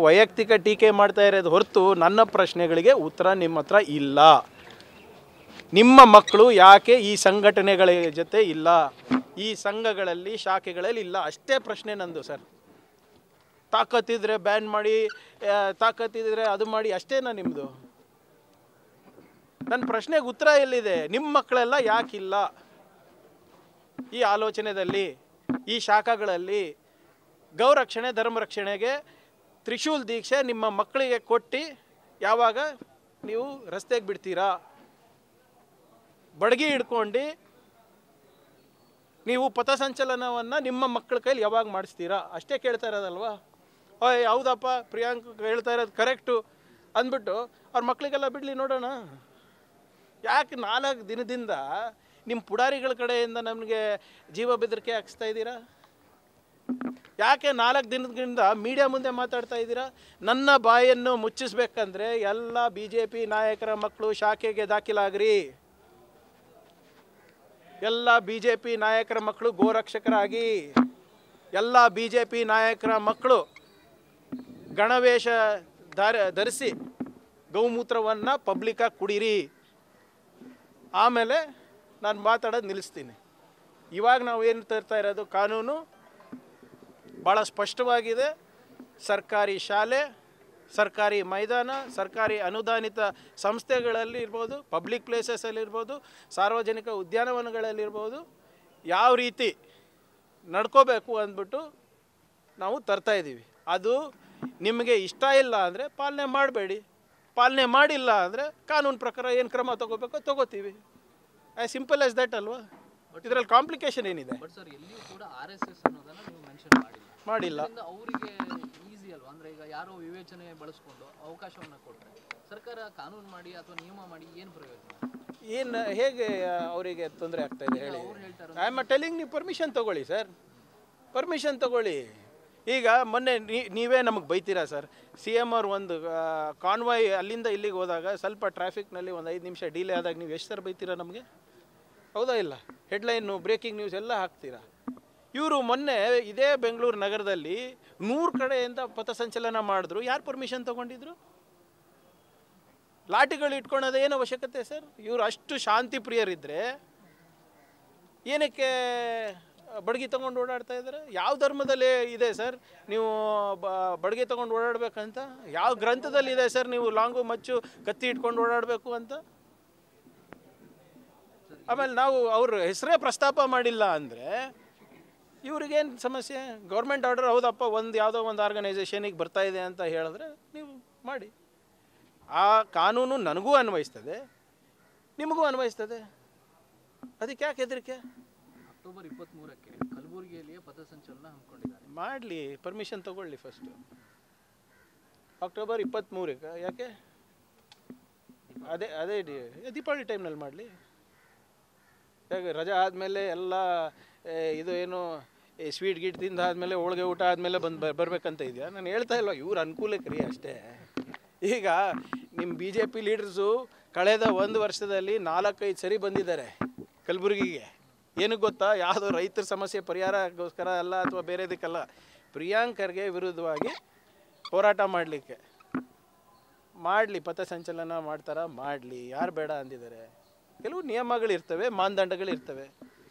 ವೈಯಕ್ತಿಕ ಟೀಕೆ ಮಾಡ್ತಾ ಇರೋದು ಹೊರತು ನನ್ನ ಪ್ರಶ್ನೆಗಳಿಗೆ ಉತ್ತರ ನಿಮ್ಮ ಹತ್ರ ಇಲ್ಲ. ನಿಮ್ಮ ಮಕ್ಕಳು ಯಾಕೆ ಈ ಸಂಘಟನೆಗಳ ಜೊತೆ ಇಲ್ಲ, ಈ ಸಂಘಗಳಲ್ಲಿ ಶಾಖೆಗಳಲ್ಲಿ ಇಲ್ಲ, ಅಷ್ಟೇ ಪ್ರಶ್ನೆ ನಂದು ಸರ್. ತಾಕತ್ತಿದ್ರೆ ಬ್ಯಾನ್ ಮಾಡಿ, ತಾಕತ್ತಿದ್ರೆ ಅದು ಮಾಡಿ, ಅಷ್ಟೇನಾ ನಿಮ್ಮದು? ನನ್ನ ಪ್ರಶ್ನೆಗೆ ಉತ್ತರ ಎಲ್ಲಿದೆ? ನಿಮ್ಮ ಮಕ್ಕಳೆಲ್ಲ ಯಾಕಿಲ್ಲ ಈ ಆಲೋಚನೆಯಲ್ಲಿ, ಈ ಶಾಖೆಗಳಲ್ಲಿ? ಗೌರಕ್ಷಣೆ ಧರ್ಮರಕ್ಷಣೆಗೆ ತ್ರಿಶೂಲ್ ದೀಕ್ಷೆ ನಿಮ್ಮ ಮಕ್ಕಳಿಗೆ ಕೊಟ್ಟು ಯಾವಾಗ ನೀವು ರಸ್ತೆಗೆ ಬಿಡ್ತೀರಾ? ಬಡಗಿ ಹಿಡ್ಕೊಂಡು ನೀವು ಪಥಸಂಚಲನವನ್ನು ನಿಮ್ಮ ಮಕ್ಕಳ ಕೈಲಿ ಯಾವಾಗ ಮಾಡಿಸ್ತೀರಾ? ಅಷ್ಟೇ ಕೇಳ್ತಾ ಇರೋದಲ್ವಾ? ಓಯ್ ಹೌದಪ್ಪ, ಪ್ರಿಯಾಂಕ್ ಹೇಳ್ತಾ ಇರೋದು ಕರೆಕ್ಟು ಅಂದ್ಬಿಟ್ಟು ಅವ್ರ ಮಕ್ಕಳಿಗೆಲ್ಲ ಬಿಡಲಿ ನೋಡೋಣ. ಯಾಕೆ 4 ದಿನದಿಂದ ನಿಮ್ಮ ಪುಡಾರಿಗಳ ಕಡೆಯಿಂದ ನಮಗೆ ಜೀವ ಬೆದರಿಕೆ ಹಾಕಿಸ್ತಾ ಇದ್ದೀರಾ? ಯಾಕೆ 4 ದಿನದಿಂದ ಮೀಡಿಯಾ ಮುಂದೆ ಮಾತಾಡ್ತಾ ಇದ್ದೀರಾ? ನನ್ನ ಬಾಯನ್ನು ಮುಚ್ಚಿಸ್ಬೇಕಂದ್ರೆ ಎಲ್ಲ BJP ನಾಯಕರ ಮಕ್ಕಳು ಶಾಖೆಗೆ ದಾಖಲಾಗ್ರಿ. ಎಲ್ಲ BJP ನಾಯಕರ ಮಕ್ಕಳು ಗೋರಕ್ಷಕರಾಗಿ, ಎಲ್ಲ BJP ನಾಯಕರ ಮಕ್ಕಳು ಗಣವೇಷ ಧರಿಸಿ ಗೌಮೂತ್ರವನ್ನು ಪಬ್ಲಿಕ್ಕಾಗಿ ಕುಡೀರಿ. ಆಮೇಲೆ ನಾನು ಮಾತಾಡೋದು ನಿಲ್ಲಿಸ್ತೀನಿ. ಇವಾಗ ನಾವು ಏನು ತರ್ತಾ ಇರೋದು, ಕಾನೂನು ಭಾಳ ಸ್ಪಷ್ಟವಾಗಿದೆ. ಸರ್ಕಾರಿ ಶಾಲೆ, ಸರ್ಕಾರಿ ಮೈದಾನ, ಸರ್ಕಾರಿ ಅನುದಾನಿತ ಸಂಸ್ಥೆಗಳಲ್ಲಿ ಇರ್ಬೋದು, ಪಬ್ಲಿಕ್ ಪ್ಲೇಸಸಲ್ಲಿರ್ಬೋದು, ಸಾರ್ವಜನಿಕ ಉದ್ಯಾನವನಗಳಲ್ಲಿರ್ಬೋದು, ಯಾವ ರೀತಿ ನಡ್ಕೋಬೇಕು ಅಂದ್ಬಿಟ್ಟು ನಾವು ತರ್ತಾ ಇದ್ದೀವಿ. ಅದು ನಿಮಗೆ ಇಷ್ಟ ಇಲ್ಲ ಅಂದರೆ ಪಾಲನೆ ಮಾಡಬೇಡಿ, ಪಾಲನೆ ಮಾಡಿಲ್ಲ ಅಂದರೆ ಕಾನೂನು ಪ್ರಕಾರ ಏನು ಕ್ರಮ ತಗೋಬೇಕೋ ತಗೋತೀವಿ. ಆ್ಯಸ್ ಸಿಂಪಲ್ ಆಸ್ ದಟ್ ಅಲ್ವಾ? ಇದರಲ್ಲಿ ಕಾಂಪ್ಲಿಕೇಶನ್ ಏನಿದೆ? ಬಟ್ ಸರ್, ಎಲ್ಲಿಯೂ ಕೂಡ RSS ಅನ್ನೋದನ್ನ ನೀವು ಮೆನ್ಷನ್ ಮಾಡಿಲ್ಲ. ಅವರಿಗೆ ಈಸಿ ಅಲ್ವಾ? ಅಂದರೆ ಈಗ ಯಾರೋ ವಿವೇಚನೆ ಬಳಸ್ಕೊಂಡು ಅವಕಾಶವನ್ನು ಕೊಟ್ಟರೆ ಸರ್ಕಾರ ಕಾನೂನು ಮಾಡಿ ಅಥವಾ ನಿಯಮ ಮಾಡಿ ಏನು ಪ್ರಯೋಜನ? ಏನು ಹೇಗೆ ಅವರಿಗೆ ತೊಂದರೆ ಆಗ್ತಾ ಇದೆ ಹೇಳಿ? ಐ ಆಮ್ ಟೆಲಿಂಗ್, ನೀವು ಪರ್ಮಿಷನ್ ತೊಗೊಳ್ಳಿ ಸರ್, ಪರ್ಮಿಷನ್ ತೊಗೊಳ್ಳಿ. ಈಗ ಮೊನ್ನೆ ನೀವೇ ನಮಗೆ ಬೈತೀರಾ ಸರ್. CM ಅವ್ರು ಒಂದು ಕಾನ್ವಾಯ್ ಅಲ್ಲಿಂದ ಇಲ್ಲಿಗೆ ಹೋದಾಗ ಸ್ವಲ್ಪ ಟ್ರಾಫಿಕ್ನಲ್ಲಿ ಒಂದು 5 ನಿಮಿಷ ಡಿಲೇ ಆದಾಗ ನೀವು ಎಷ್ಟು ಸರ್ ಬೈತೀರಾ ನಮಗೆ? ಹೌದಾ ಇಲ್ಲ? ಹೆಡ್ಲೈನು, ಬ್ರೇಕಿಂಗ್ ನ್ಯೂಸ್ ಎಲ್ಲ ಹಾಕ್ತೀರಾ. ಇವರು ಮೊನ್ನೆ ಇದೇ ಬೆಂಗಳೂರು ನಗರದಲ್ಲಿ 100 ಕಡೆಯಿಂದ ಪಥಸಂಚಲನ ಮಾಡಿದ್ರು. ಯಾರು ಪರ್ಮಿಷನ್ ತೊಗೊಂಡಿದ್ರು? ಲಾಠಿಗಳು ಇಟ್ಕೊಳೋದು ಏನು ಅವಶ್ಯಕತೆ ಸರ್? ಇವರು ಅಷ್ಟು ಶಾಂತಿ ಪ್ರಿಯರಿದ್ದರೆ ಏನಕ್ಕೆ ಬಡಗಿ ತೊಗೊಂಡು ಓಡಾಡ್ತಾ ಇದ್ದಾರೆ? ಯಾವ ಧರ್ಮದಲ್ಲಿ ಇದೆ ಸರ್ ನೀವು ಬಡಗಿ ತೊಗೊಂಡು ಓಡಾಡಬೇಕಂತ? ಯಾವ ಗ್ರಂಥದಲ್ಲಿ ಇದೆ ಸರ್ ನೀವು ಲಾಂಗು ಮಚ್ಚು ಕತ್ತಿ ಇಟ್ಕೊಂಡು ಓಡಾಡಬೇಕು ಅಂತ? ಆಮೇಲೆ ನಾವು ಅವ್ರ ಹೆಸರೇ ಪ್ರಸ್ತಾಪ ಮಾಡಿಲ್ಲ ಅಂದರೆ ಇವ್ರಿಗೇನು ಸಮಸ್ಯೆ? ಗೌರ್ಮೆಂಟ್ ಆರ್ಡರ್ ಹೌದಪ್ಪ, ಯಾವುದೋ ಒಂದು ಆರ್ಗನೈಸೇಷನಿಗೆ ಬರ್ತಾ ಇದೆ ಅಂತ ಹೇಳಿದ್ರೆ ನೀವು ಮಾಡಿ. ಆ ಕಾನೂನು ನನಗೂ ಅನ್ವಯಿಸ್ತದೆ, ನಿಮಗೂ ಅನ್ವಯಿಸ್ತದೆ. ಅದಕ್ಕೆ ಯಾಕೆ ಹೆದರಿಕೆ? ಅಕ್ಟೋಬರ್ 23ಕ್ಕೆ ಕಲಬುರಗಿಯಲ್ಲಿಯೇ ಪಥಸಂಚಲನ ಹಮ್ಮಿಕೊಂಡಿದ್ದಾರೆ. ಮಾಡಲಿ, ಪರ್ಮಿಷನ್ ತಗೊಳ್ಳಿ ಫಸ್ಟು. ಅಕ್ಟೋಬರ್ 23ಕ್ಕೆ ಯಾಕೆ? ಅದೇ ದೀಪಾವಳಿ ಟೈಮ್ನಲ್ಲಿ ಮಾಡಲಿ. ಯಾಕೆ ರಜಾ ಆದಮೇಲೆ ಎಲ್ಲ ಇದು ಏನು ಸ್ವೀಟ್ ಗೀಟ್ ತಿಂದು ಆದಮೇಲೆ ಹೋಳಿಗೆ ಊಟ ಆದಮೇಲೆ ಬರಬೇಕಂತ ಇದೆಯಾ? ನಾನು ಹೇಳ್ತಾ ಇಲ್ಲ, ಇವ್ರ ಅನುಕೂಲಕ್ಕೆ ರೀ ಅಷ್ಟೇ. ಈಗ ನಿಮ್ಮ BJP ಲೀಡರ್ಸು ಕಳೆದ 1 ವರ್ಷದಲ್ಲಿ 4-5 ಸರಿ ಬಂದಿದ್ದಾರೆ ಕಲಬುರಗಿಗೆ. ಏನಕ್ಕೆ ಗೊತ್ತಾ? ಯಾವುದೋ ರೈತರ ಸಮಸ್ಯೆ ಪರಿಹಾರಕ್ಕೋಸ್ಕರ ಅಲ್ಲ, ಅಥವಾ ಬೇರೆದಕ್ಕಲ್ಲ, ಪ್ರಿಯಾಂಕ್ ಖರ್ಗೆ ವಿರುದ್ಧವಾಗಿ ಹೋರಾಟ ಮಾಡಲಿಕ್ಕೆ. ಮಾಡಲಿ, ಪಥಸಂಚಲನ ಮಾಡ್ತಾರ ಮಾಡಲಿ, ಯಾರು ಬೇಡ ಅಂದಿದ್ದಾರೆ? ಕೆಲವು ನಿಯಮಗಳಿರ್ತವೆ, ಮಾನದಂಡಗಳಿರ್ತವೆ.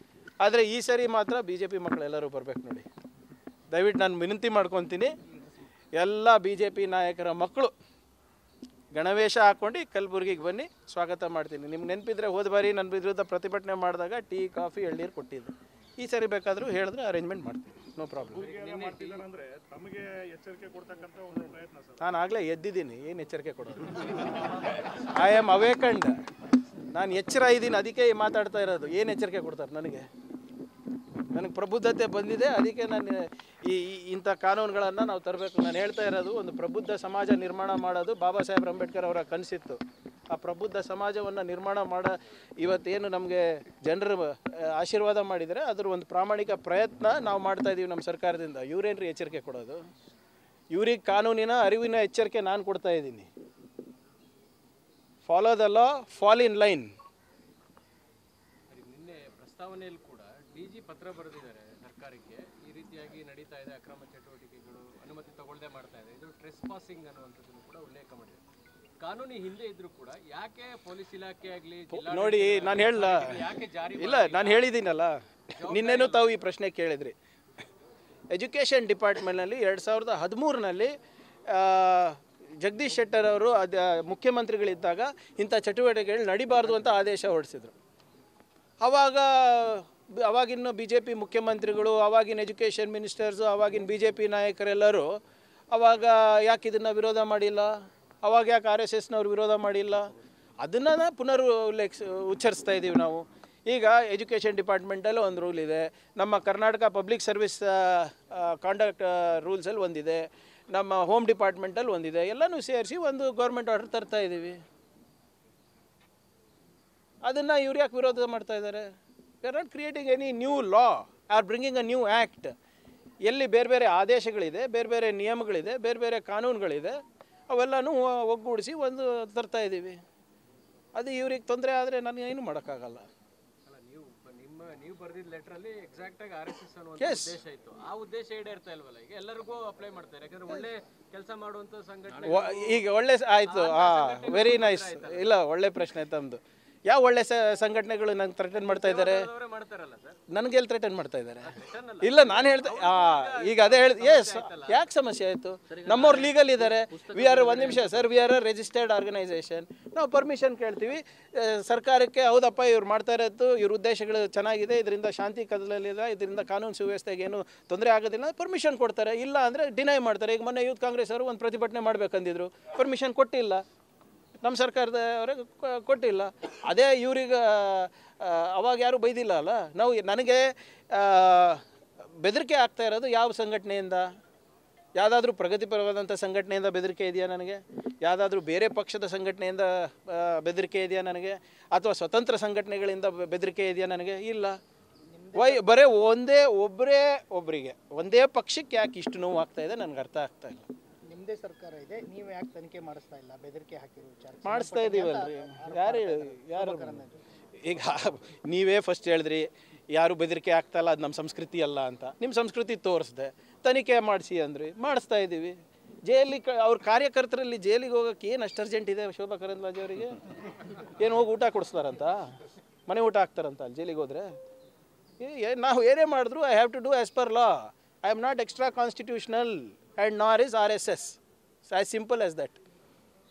ಆದರೆ ಈ ಸರಿ ಮಾತ್ರ BJP ಮಕ್ಕಳೆಲ್ಲರೂ ಬರಬೇಕು ನೋಡಿ. ದಯವಿಟ್ಟು ನಾನು ವಿನಂತಿ ಮಾಡ್ಕೊತೀನಿ, ಎಲ್ಲ BJP ನಾಯಕರ ಮಕ್ಕಳು ಗಣವೇಷ ಹಾಕ್ಕೊಂಡು ಕಲಬುರಗಿಗೆ ಬನ್ನಿ, ಸ್ವಾಗತ ಮಾಡ್ತೀನಿ. ನಿಮ್ಗೆ ನೆನಪಿದ್ರೆ ಹೋದ ಬಾರಿ ನನ್ನ ವಿರುದ್ಧ ಪ್ರತಿಭಟನೆ ಮಾಡಿದಾಗ ಟೀ ಕಾಫಿ ಎಳ್ನೀರು ಕೊಟ್ಟಿದ್ದೆ. ಈ ಸರಿ ಬೇಕಾದರೂ ಹೇಳಿದ್ರೆ ಅರೇಂಜ್ಮೆಂಟ್ ಮಾಡ್ತೀನಿ, ನೋ ಪ್ರಾಬ್ಲಮ್. ನಾನು ಆಗಲೇ ಎದ್ದಿದ್ದೀನಿ, ಏನು ಎಚ್ಚರಿಕೆ ಕೊಡೋದು? ಐ ಆಮ್ ಅವೇಕಂಡ್, ನಾನು ಎಚ್ಚರ ಇದ್ದೀನಿ, ಅದಕ್ಕೆ ಮಾತಾಡ್ತಾ ಇರೋದು. ಏನು ಎಚ್ಚರಿಕೆ ಕೊಡ್ತಾರೆ ನನಗೆ? ನನಗೆ ಪ್ರಬುದ್ಧತೆ ಬಂದಿದೆ, ಅದಕ್ಕೆ ನಾನು ಇಂಥ ಕಾನೂನುಗಳನ್ನು ನಾವು ತರಬೇಕು. ನಾನು ಹೇಳ್ತಾ ಇರೋದು, ಒಂದು ಪ್ರಬುದ್ಧ ಸಮಾಜ ನಿರ್ಮಾಣ ಮಾಡೋದು ಬಾಬಾ ಸಾಹೇಬ್ ಅಂಬೇಡ್ಕರ್ ಅವರ ಕನಸಿತ್ತು. ಆ ಪ್ರಬುದ್ಧ ಸಮಾಜವನ್ನು ನಿರ್ಮಾಣ ಇವತ್ತೇನು ನಮಗೆ ಜನರು ಆಶೀರ್ವಾದ ಮಾಡಿದರೆ ಅದರ ಒಂದು ಪ್ರಾಮಾಣಿಕ ಪ್ರಯತ್ನ ನಾವು ಮಾಡ್ತಾ ಇದ್ದೀವಿ ನಮ್ಮ ಸರ್ಕಾರದಿಂದ. ಇವರೇನ್ರಿ ಎಚ್ಚರಿಕೆ ಕೊಡೋದು? ಇವ್ರಿಗೆ ಕಾನೂನಿನ ಅರಿವಿನ ಎಚ್ಚರಿಕೆ ನಾನು ಕೊಡ್ತಾ ಇದ್ದೀನಿ. Follow the law, fall in line. ನಿನ್ನೆ ಪ್ರಸ್ತಾವನೆಯಲ್ಲಿ ಕೂಡ DGP ಪತ್ರ ಬರೆದಿದ್ದಾರೆ ಸರ್ಕಾರಕ್ಕೆ, ಈ ರೀತಿಯಾಗಿ ನಡೀತಾ ಇದೆ ಅಕ್ರಮ ಚಟುವಟಿಕೆಗಳು, ಅನುಮತಿ ತಗೊಳ್ಳದೆ ಮಾಡ್ತಾ ಇದೆ, ಇದು ಟ್ರೆಸ್ ಪಾಸಿಂಗ್ ಅನ್ನುವಂಥದ್ದನ್ನು ಕೂಡ ಉಲ್ಲೇಖ ಮಾಡಿದೆ. ಕಾನೂನು ಹಿಂದೆ ಇದ್ರೂ ಕೂಡ ಯಾಕೆ ಪೊಲೀಸ್ ಇಲಾಖೆ ಆಗಲಿ ನೋಡಿ, ನಾನು ಹೇಳಲ್ಲ, ಯಾಕೆ ಜಾರಿ ಇಲ್ಲ ನಾನು ಹೇಳಿದ್ದೀನಲ್ಲ, ನಿನ್ನೆನೂ ತಾವು ಈ ಪ್ರಶ್ನೆ ಕೇಳಿದ್ರಿ. ಎಜುಕೇಷನ್ ಡಿಪಾರ್ಟ್ಮೆಂಟ್ನಲ್ಲಿ 2013ರಲ್ಲಿ ಜಗದೀಶ್ ಶೆಟ್ಟರ್ ಅವರು ಮುಖ್ಯಮಂತ್ರಿಗಳಿದ್ದಾಗ ಇಂಥ ಚಟುವಟಿಕೆಗಳು ನಡಿಬಾರ್ದು ಅಂತ ಆದೇಶ ಹೊರಡಿಸಿದ್ರು. ಅವಾಗಿನ BJP ಮುಖ್ಯಮಂತ್ರಿಗಳು, ಅವಾಗಿನ ಎಜುಕೇಷನ್ ಮಿನಿಸ್ಟರ್ಸು, ಅವಾಗಿನ BJP ನಾಯಕರೆಲ್ಲರೂ ಅವಾಗ ಯಾಕೆ ಇದನ್ನು ವಿರೋಧ ಮಾಡಿಲ್ಲ, ಅವಾಗ ಯಾಕೆ RSSನವ್ರು ವಿರೋಧ ಮಾಡಿಲ್ಲ, ಅದನ್ನು ಉಚ್ಚರಿಸ್ತಾ ಇದ್ದೀವಿ ನಾವು. ಈಗ ಎಜುಕೇಷನ್ ಡಿಪಾರ್ಟ್ಮೆಂಟಲ್ಲಿ ಒಂದು ರೂಲ್ ಇದೆ, ನಮ್ಮ ಕರ್ನಾಟಕ ಪಬ್ಲಿಕ್ ಸರ್ವಿಸ್ ಕಾಂಡಕ್ಟ್ ರೂಲ್ಸಲ್ಲಿ ಒಂದಿದೆ, ನಮ್ಮ ಹೋಮ್ ಡಿಪಾರ್ಟ್ಮೆಂಟಲ್ಲಿ ಒಂದಿದೆ, ಎಲ್ಲನೂ ಸೇರಿಸಿ ಒಂದು ಗೌರ್ಮೆಂಟ್ ಆರ್ಡರ್ ತರ್ತಾ ಇದ್ದೀವಿ. ಅದನ್ನು ಇವ್ರು ಯಾಕೆ ವಿರೋಧ ಮಾಡ್ತಾ ಇದ್ದಾರೆ? We are not creating any new law R bringing a new act. ಎಲ್ಲಿ ಬೇರೆ ಬೇರೆ ಆದೇಶಗಳಿದೆ, ಬೇರೆ ಬೇರೆ ನಿಯಮಗಳಿದೆ, ಬೇರೆ ಬೇರೆ ಕಾನೂನುಗಳಿದೆ, ಅವೆಲ್ಲನೂ ಒಗ್ಗೂಡಿಸಿ ಒಂದು ತರ್ತಾ ಇದ್ದೀವಿ. ಅದು ಇವ್ರಿಗೆ ತೊಂದರೆ ಆದರೆ ನನಗೆ ಏನು ಮಾಡೋಕ್ಕಾಗಲ್ಲ. ನೀವು ಬರೆದಿದ್ದ ಲೆಟರಲ್ಲಿ ಎಕ್ಸಾಕ್ಟ್ ಆಗಿ RSS ಅನ್ನುವಂಥ ಉದ್ದೇಶ ಇತ್ತು, ಆ ಉದ್ದೇಶ ಈಡೇರ್ತಾ ಇಲ್ವಲ್ಲ. ಈಗ ಎಲ್ಲರಿಗೂ ಅಪ್ಲೈ ಮಾಡ್ತಾರೆ, ಯಾಕಂದ್ರೆ ಒಳ್ಳೆ ಕೆಲಸ ಮಾಡುವಂಥ ಸಂಘಟನೆ. ಈಗ ಒಳ್ಳೆ ಆಯಿತು, ವೆರಿ ನೈಸ್. ಇಲ್ಲ, ಒಳ್ಳೆ ಪ್ರಶ್ನೆ ತಮ್ಮದು. ಯಾವ ಒಳ್ಳೆ ಸಂಘಟನೆಗಳು ನಂಗೆ ಥ್ರೆಟನ್ ಮಾಡ್ತಾ ಇದ್ದಾರೆ? ನನಗೆ ಎಲ್ಲಿ ಥ್ರೆಟನ್ ಮಾಡ್ತಾ ಇದ್ದಾರೆ? ಇಲ್ಲ, ನಾನು ಹೇಳ್ತಾ ಈಗ ಅದೇ ಹೇಳ್ದೆ. ಎಸ್, ಯಾಕೆ ಸಮಸ್ಯೆ ಆಯಿತು? ನಮ್ಮವ್ರು ಲೀಗಲ್ ಇದ್ದಾರೆ. ವಿ ಆರ್, ಒಂದು ನಿಮಿಷ sir, we are a registered organisation. ನಾವು ಪರ್ಮಿಷನ್ ಕೇಳ್ತೀವಿ ಸರ್ಕಾರಕ್ಕೆ. ಹೌದಪ್ಪ, ಇವ್ರು ಮಾಡ್ತಾ ಇರೋದು, ಇವ್ರ ಉದ್ದೇಶಗಳು ಚೆನ್ನಾಗಿದೆ, ಇದರಿಂದ ಶಾಂತಿ ಕದಲಲಿಲ್ಲ, ಇದರಿಂದ ಕಾನೂನು ಸುವ್ಯವಸ್ಥೆಗೆ ಏನು ತೊಂದರೆ ಆಗೋದಿಲ್ಲ, ಪರ್ಮಿಷನ್ ಕೊಡ್ತಾರೆ. ಇಲ್ಲ ಅಂದರೆ ಡಿನೈ ಮಾಡ್ತಾರೆ. ಈಗ ಮೊನ್ನೆ ಯೂತ್ ಕಾಂಗ್ರೆಸ್ ಅವರು ಒಂದು ಪ್ರತಿಭಟನೆ ಮಾಡಬೇಕಂದಿದ್ರು, ಪರ್ಮಿಷನ್ ಕೊಟ್ಟಿಲ್ಲ, ನಮ್ಮ ಸರ್ಕಾರದವರೆಗೆ ಕೊಟ್ಟಿಲ್ಲ. ಅದೇ ಇವ್ರಿಗೆ ಅವಾಗ ಯಾರೂ ಬೈದಿಲ್ಲ ಅಲ್ಲ. ನಾವು ನನಗೆ ಬೆದರಿಕೆ ಆಗ್ತಾ ಇರೋದು ಯಾವ ಸಂಘಟನೆಯಿಂದ? ಯಾವುದಾದ್ರೂ ಪ್ರಗತಿಪರವಾದಂಥ ಸಂಘಟನೆಯಿಂದ ಬೆದರಿಕೆ ಇದೆಯಾ ನನಗೆ? ಯಾವುದಾದ್ರೂ ಬೇರೆ ಪಕ್ಷದ ಸಂಘಟನೆಯಿಂದ ಬೆದರಿಕೆ ಇದೆಯಾ ನನಗೆ? ಅಥವಾ ಸ್ವತಂತ್ರ ಸಂಘಟನೆಗಳಿಂದ ಬೆದರಿಕೆ ಇದೆಯಾ ನನಗೆ? ಇಲ್ಲ. ಬರೀ ಒಬ್ಬರಿಗೆ ಒಂದೇ ಪಕ್ಷಕ್ಕೆ ಯಾಕೆ ಇಷ್ಟು ನೋವು ಆಗ್ತಾ ಇದೆ ನನಗೆ ಅರ್ಥ ಆಗ್ತಾ ಇಲ್ಲ. ನಿಮ್ಮದೇ ಸರ್ಕಾರ ಇದೆ, ನೀವು ಯಾಕೆ ತನಿಖೆ ಮಾಡಿಸ್ತಾ ಇಲ್ಲ? ಬೆದರಿಕೆ ಹಾಕಿರೋ ವಿಚಾರ ಮಾಡಿಸ್ತಾ ಇದ್ದೀವಲ್ರಿ. ಯಾರು ಈಗ ನೀವೇ ಫಸ್ಟ್ ಹೇಳಿದ್ರಿ ಯಾರು ಬೆದರಿಕೆ ಆಗ್ತಾಯಿಲ್ಲ, ಅದು ನಮ್ಮ ಸಂಸ್ಕೃತಿ ಅಲ್ಲ ಅಂತ. ನಿಮ್ಮ ಸಂಸ್ಕೃತಿ ತೋರಿಸ್ದೆ, ತನಿಖೆ ಮಾಡಿಸಿ ಅಂದ್ರಿ, ಮಾಡಿಸ್ತಾ ಇದ್ದೀವಿ. ಅವ್ರ ಕಾರ್ಯಕರ್ತರಲ್ಲಿ ಜೈಲಿಗೆ ಹೋಗೋಕ್ಕೆ ಏನು ಅಷ್ಟು ಅರ್ಜೆಂಟ್ ಇದೆ ಶೋಭಾ ಕರಂದ್ಲಾಜೆ ಅವರಿಗೆ? ಏನು ಹೋಗಿ ಊಟ ಕೊಡಿಸ್ತಾರಂತ, ಮನೆ ಊಟ ಹಾಕ್ತಾರಂತ ಅಲ್ಲಿ ಜೈಲಿಗೆ ಹೋದರೆ? ನಾವು ಏನೇ ಮಾಡಿದ್ರು I have to do as per law. I am not extra constitutional and nor is RSS. As simple as that.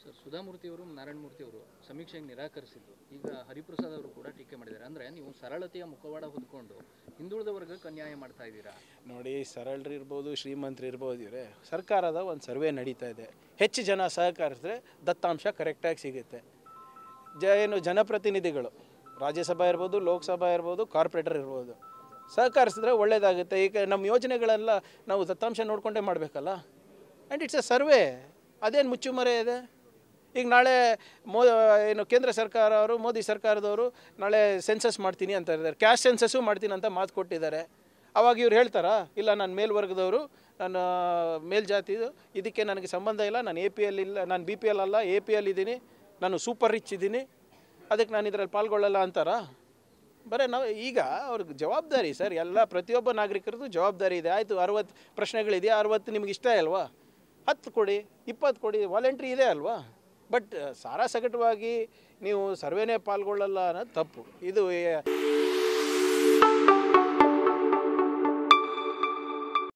Sir, Sudha Murthy ಅವರು, ನಾರಾಯಣ ಮೂರ್ತಿ ಅವರು ಸಮೀಕ್ಷೆಗೆ ನಿರಾಕರಿಸಿದ್ದು. ಈಗ ಹರಿಪ್ರಸಾದ್ ಅವರು ಕೂಡ ಟೀಕೆ ಮಾಡಿದ್ದಾರೆ. ಅಂದರೆ ನೀವು ಸರಳತೆಯ ಮುಖವಾಡ ಹೊದ್ಕೊಂಡು ಹಿಂದುಳಿದ ವರ್ಗಕ್ಕೆ ಅನ್ಯಾಯ ಮಾಡ್ತಾ ಇದ್ದೀರಾ. ನೋಡಿ, ಸರಳರು ಇರ್ಬೋದು, ಶ್ರೀಮಂತರು ಇರ್ಬೋದು, ಇವರೇ ಸರ್ಕಾರದ ಒಂದು ಸರ್ವೆ ನಡೀತಾ ಇದೆ. ಹೆಚ್ಚು ಜನ ಸಹಕರಿಸಿದ್ರೆ ದತ್ತಾಂಶ ಕರೆಕ್ಟಾಗಿ ಸಿಗುತ್ತೆ. ಜನಪ್ರತಿನಿಧಿಗಳು, ರಾಜ್ಯಸಭಾ ಇರ್ಬೋದು, ಲೋಕಸಭಾ ಇರ್ಬೋದು, ಕಾರ್ಪೊರೇಟರ್ ಇರ್ಬೋದು, ಸಹಕರಿಸಿದ್ರೆ ಒಳ್ಳೆಯದಾಗುತ್ತೆ. ಈಗ ನಮ್ಮ ಯೋಜನೆಗಳೆಲ್ಲ ನಾವು ದತ್ತಾಂಶ ನೋಡಿಕೊಂಡೇ ಮಾಡಬೇಕಲ್ಲ. And it's A survey. ಅದೇನು ಮುಚ್ಚುಮರೆ ಇದೆ? ಈಗ ನಾಳೆ ಕೇಂದ್ರ ಸರ್ಕಾರ ಅವರು, ಮೋದಿ ಸರ್ಕಾರದವರು ನಾಳೆ ಸೆನ್ಸಸ್ ಮಾಡ್ತೀನಿ ಅಂತ ಇದ್ದಾರೆ, ಕ್ಯಾಶ್ ಸೆನ್ಸಸ್ಸು ಮಾಡ್ತೀನಿ ಅಂತ ಮಾತು ಕೊಟ್ಟಿದ್ದಾರೆ. ಅವಾಗ ಇವ್ರು ಹೇಳ್ತಾರಾ, ಇಲ್ಲ ನಾನು ಮೇಲ್ವರ್ಗದವರು, ನಾನು ಮೇಲ್ಜಾತಿದು, ಇದಕ್ಕೆ ನನಗೆ ಸಂಬಂಧ ಇಲ್ಲ, ನಾನು APL ಇಲ್ಲ, ನಾನು BPL ಅಲ್ಲ, APL ಇದ್ದೀನಿ, ನಾನು ಸೂಪರ್ ರಿಚ್ ಇದ್ದೀನಿ, ಅದಕ್ಕೆ ನಾನು ಇದರಲ್ಲಿ ಪಾಲ್ಗೊಳ್ಳಲ್ಲ ಅಂತಾರಾ? ಬರೀ ನಾವು ಈಗ ಅವ್ರಿಗೆ ಜವಾಬ್ದಾರಿ ಸರ್, ಎಲ್ಲ ಪ್ರತಿಯೊಬ್ಬ ನಾಗರಿಕರದ್ದು ಜವಾಬ್ದಾರಿ ಇದೆ. ಆಯಿತು, 60 ಪ್ರಶ್ನೆಗಳಿದೆಯಾ, 60 ನಿಮ್ಗೆ ಇಷ್ಟ ಅಲ್ವಾ, 10 ಕೊಡಿ, 20 ಕೊಡಿ, ವಾಲಂಟ್ರಿ ಇದೆ ಅಲ್ವಾ. ಬಟ್ ಸಾರಾಸಗಟವಾಗಿ ನೀವು ಸರ್ವೇನೇ ಪಾಲ್ಗೊಳ್ಳಲ್ಲ ಅನ್ನೋದು ತಪ್ಪು. ಇದು